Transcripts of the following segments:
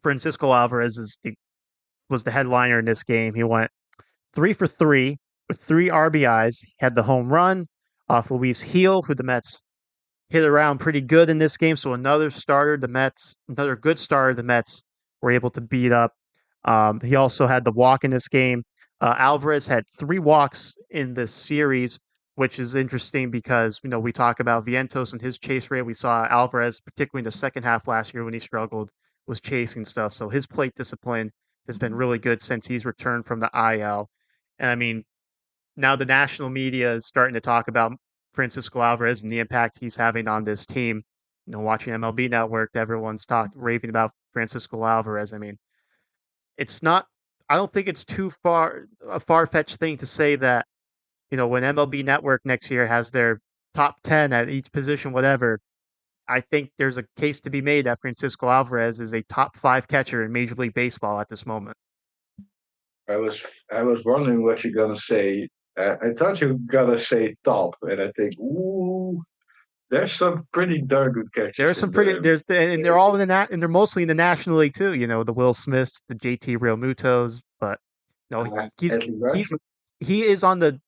Francisco Alvarez was the headliner in this game. He went 3 for 3 with 3 RBIs. He had the home run off Luis Heel, who the Mets hit around pretty good in this game. So another good starter, the Mets were able to beat up. He also had the walk in this game. Alvarez had 3 walks in this series, which is interesting because we talk about Vientos and his chase rate. We saw Alvarez, particularly in the second half last year when he struggled, was chasing stuff. So his plate discipline has been really good since he's returned from the IL. And I mean, now the national media is starting to talk about Francisco Alvarez and the impact he's having on this team. Watching MLB Network, everyone's raving about Francisco Alvarez. I mean, it's not. I don't think it's too far fetched thing to say that when MLB Network next year has their top 10 at each position, whatever. I think there's a case to be made that Francisco Alvarez is a top 5 catcher in Major League Baseball at this moment. I was I was wondering what you're gonna say. I thought you were gonna say top, and I think, ooh, there's some pretty darn good There are catches some in pretty the. there's and they're all in and they're mostly in the National League too. The Will Smiths, the JT Real Mutos, but no, At least, he is on the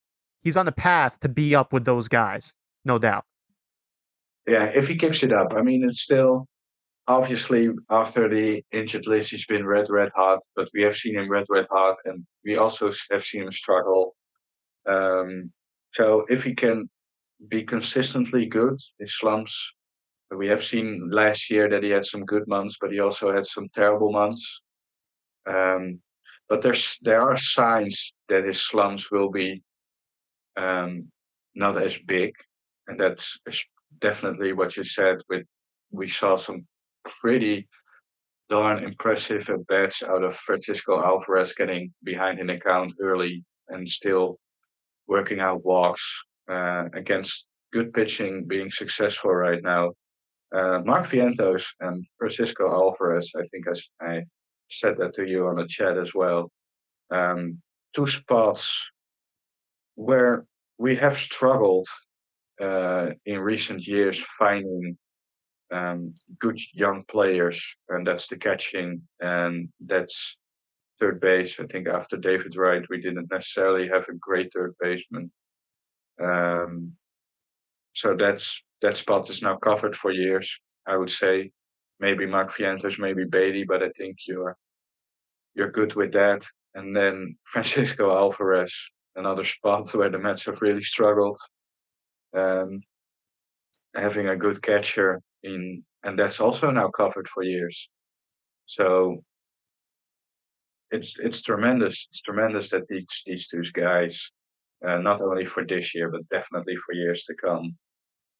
he's on the path to be up with those guys, no doubt. yeah, if he keeps it up, I mean, it's still obviously after the injured list, he's been red hot, but we have seen him red hot, and we also have seen him struggle. Um, so if he can be consistently good, his slumps. We have seen last year that he had some good months, but he also had some terrible months. Um, but there are signs that his slumps will be um, not as big, and that's definitely what you said. We saw some pretty darn impressive at bats out of Francisco Alvarez getting behind in the count early and still working out walks against good pitching, being successful right now. Mark Vientos and Francisco Alvarez, I think I said that to you on the chat as well. Um, Two spots where we have struggled in recent years finding good young players, and that's the catching and that's third base. I think after David Wright, we didn't necessarily have a great third baseman. Um, so that spot is now covered for years. I would say maybe Mark Vientos, maybe Beatty, but I think you're good with that. And then Francisco Alvarez, another spot where the Mets have really struggled. Um, Having a good catcher in, and that's also now covered for years. So it's tremendous. It's tremendous that these two guys, not only for this year but definitely for years to come,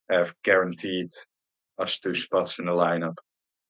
have guaranteed us 2 spots in the lineup.